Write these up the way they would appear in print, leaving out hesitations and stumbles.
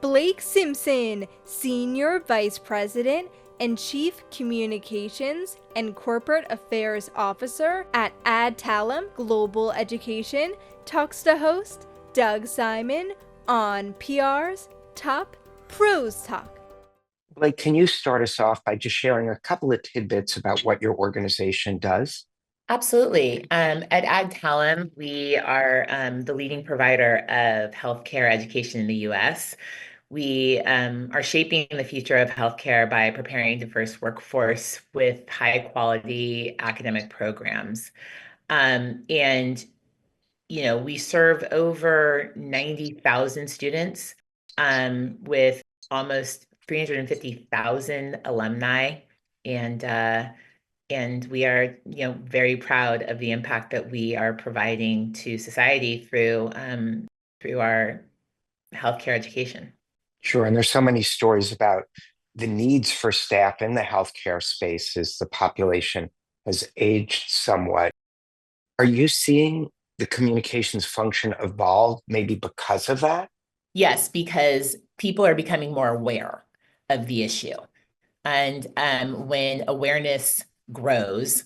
Blake Simpson, Senior Vice President and Chief Communications and Corporate Affairs Officer at Adtalem Global Education, talks to host Doug Simon on PR's Top Pros Talk. Blake, can you start us off by just sharing a couple of tidbits about what your organization does? Absolutely. At Adtalem, we are the leading provider of healthcare education in the US. We are shaping the future of healthcare by preparing diverse workforce with high quality academic programs. And, we serve over 90,000 students with almost 350,000 alumni. And and we are, very proud of the impact that we are providing to society through our healthcare education. Sure. And there's so many stories about the needs for staff in the healthcare space as the population has aged somewhat. Are you seeing the communications function evolve maybe because of that? Yes, because people are becoming more aware of the issue. And when awareness grows,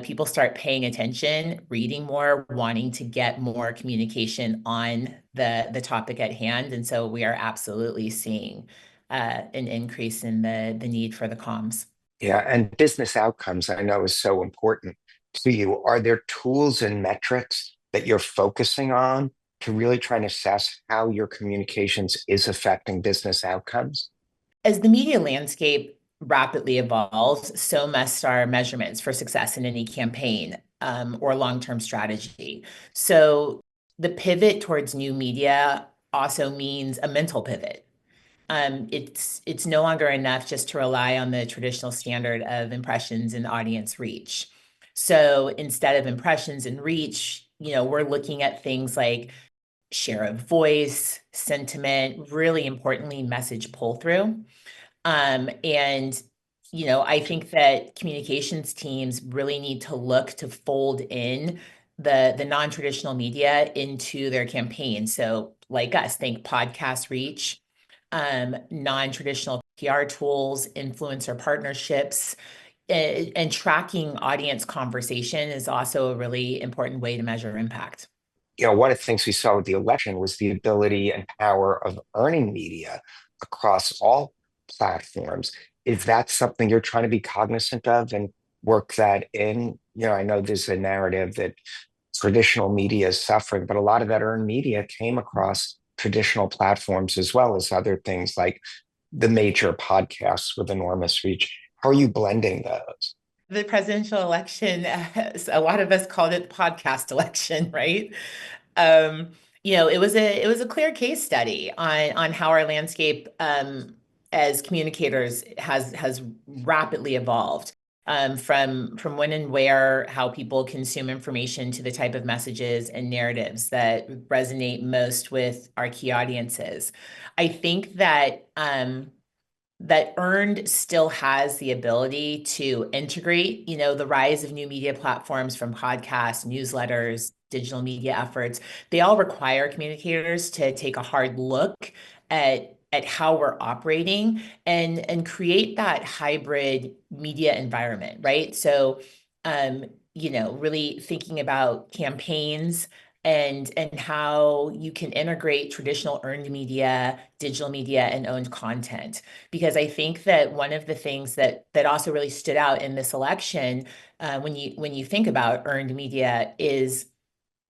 people start paying attention, reading more, wanting to get more communication on the topic at hand. And so we are absolutely seeing an increase in the need for the comms. Yeah. And business outcomes I know is so important to you. Are there tools and metrics that you're focusing on to really try and assess how your communications is affecting business outcomes? As the media landscape rapidly evolves, so must our measurements for success in any campaign or long-term strategy. So the pivot towards new media also means a mental pivot. It's no longer enough just to rely on the traditional standard of impressions and audience reach. So instead of impressions and reach, we're looking at things like share of voice, sentiment, really importantly, message pull through. And I think that communications teams really need to look to fold in the non-traditional media into their campaign. So like us, think podcast reach, non-traditional PR tools, influencer partnerships, and tracking audience conversation is also a really important way to measure impact. One of the things we saw with the election was the ability and power of earning media across all platforms. Is that something you're trying to be cognizant of and work that in? I know there's a narrative that traditional media is suffering, but a lot of that earned media came across traditional platforms as well as other things like the major podcasts with enormous reach. How are you blending those? The presidential election, a lot of us called it podcast election, right? Um, it was a clear case study on how our landscape as communicators has rapidly evolved from when and where how people consume information to the type of messages and narratives that resonate most with our key audiences. I think that earned still has the ability to integrate, the rise of new media platforms from podcasts, newsletters, digital media efforts. They all require communicators to take a hard look at how we're operating and create that hybrid media environment, right? So, really thinking about campaigns and how you can integrate traditional earned media, digital media, and owned content. Because I think that one of the things that also really stood out in this election, when you think about earned media, is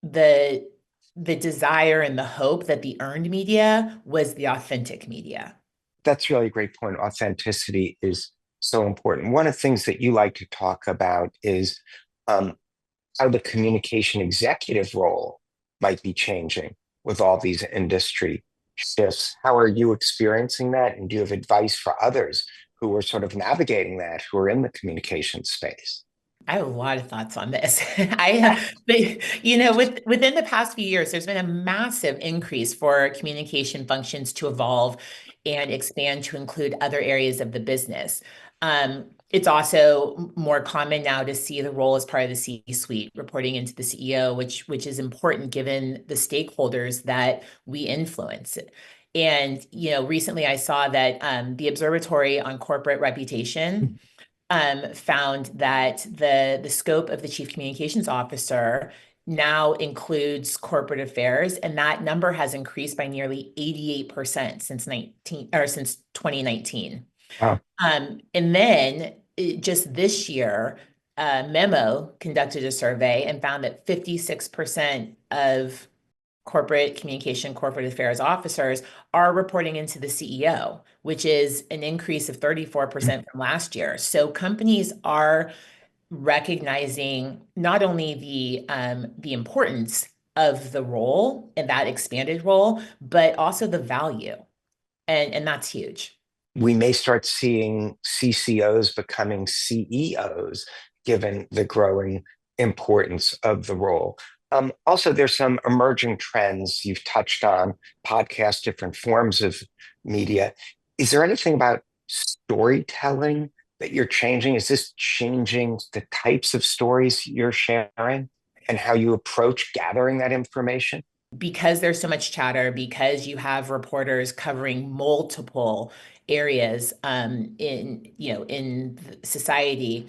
the the desire and the hope that the earned media was the authentic media. That's really a great point. Authenticity is so important. One of the things that you like to talk about is um, how the communication executive role might be changing with all these industry shifts. How are you experiencing that? And do you have advice for others who are sort of navigating that, who are in the communication space? I have a lot of thoughts on this. But, within the past few years, there's been a massive increase for communication functions to evolve and expand to include other areas of the business. It's also more common now to see the role as part of the C-suite, reporting into the CEO, which is important given the stakeholders that we influence. And, recently I saw that the Observatory on Corporate Reputation found that the scope of the chief communications officer now includes corporate affairs, and that number has increased by nearly 88% since 2019. Wow. And then just this year, Memo conducted a survey and found that 56% of corporate communication, corporate affairs officers are reporting into the CEO, which is an increase of 34% from last year. So companies are recognizing not only the importance of the role and that expanded role, but also the value. And that's huge. We may start seeing CCOs becoming CEOs, given the growing importance of the role. Also, there's some emerging trends you've touched on, podcasts, different forms of media. Is there anything about storytelling that you're changing? Is this changing the types of stories you're sharing and how you approach gathering that information? Because there's so much chatter, because you have reporters covering multiple areas in society,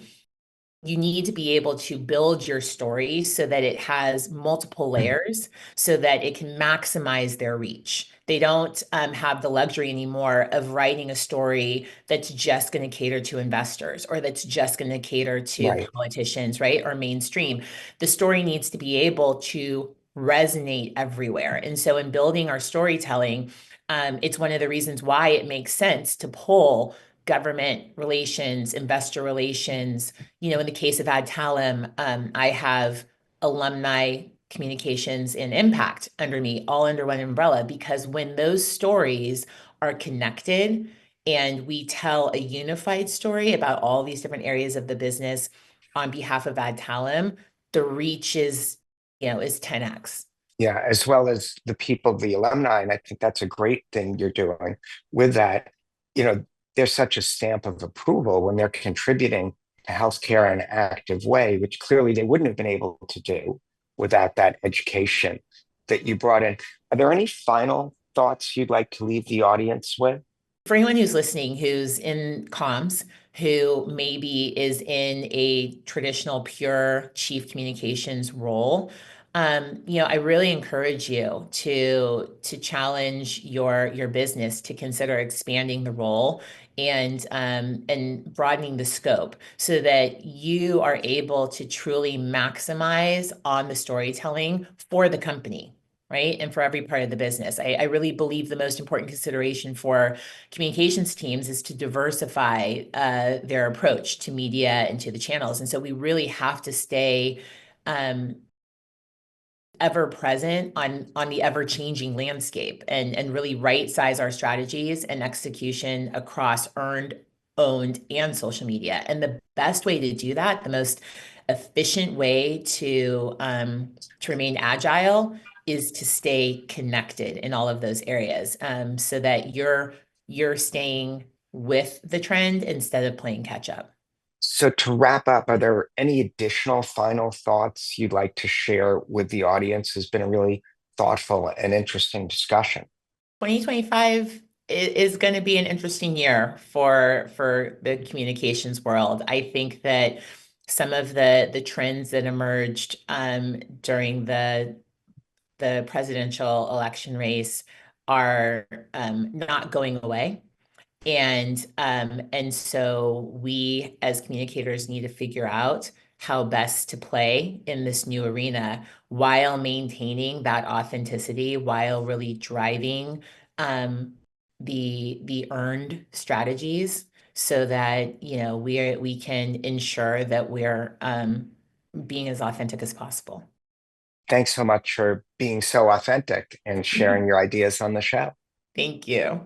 you need to be able to build your story so that it has multiple layers so that it can maximize their reach. They don't have the luxury anymore of writing a story that's just going to cater to investors or that's just going to cater to Right. politicians, right? Or mainstream. The story needs to be able to resonate everywhere. And so in building our storytelling, it's one of the reasons why it makes sense to pull government relations, investor relations. In the case of Adtalem, I have alumni communications and impact under me, all under one umbrella, because when those stories are connected and we tell a unified story about all these different areas of the business on behalf of Adtalem, the reach is 10x. Yeah, as well as the people, the alumni. And I think that's a great thing you're doing with that. You know, there's such a stamp of approval when they're contributing to healthcare in an active way, which clearly they wouldn't have been able to do without that education that you brought in. Are there any final thoughts you'd like to leave the audience with? For anyone who's listening, who's in comms, who maybe is in a traditional pure chief communications role, I really encourage you to challenge your business to consider expanding the role and broadening the scope so that you are able to truly maximize on the storytelling for the company. Right. And for every part of the business. I really believe the most important consideration for communications teams is to diversify their approach to media and to the channels. And so we really have to stay ever present on the ever changing landscape and really right size our strategies and execution across earned, owned, and social media. And the best way to do that, the most efficient way to remain agile is to stay connected in all of those areas, so that you're staying with the trend instead of playing catch up. So, to wrap up, are there any additional final thoughts you'd like to share with the audience? It's been a really thoughtful and interesting discussion. 2025 is going to be an interesting year for the communications world. I think that some of the trends that emerged during the presidential election race are not going away. And so we as communicators need to figure out how best to play in this new arena while maintaining that authenticity, while really driving the earned strategies so that we can ensure that we're being as authentic as possible. Thanks so much for being so authentic and sharing your ideas on the show. Thank you.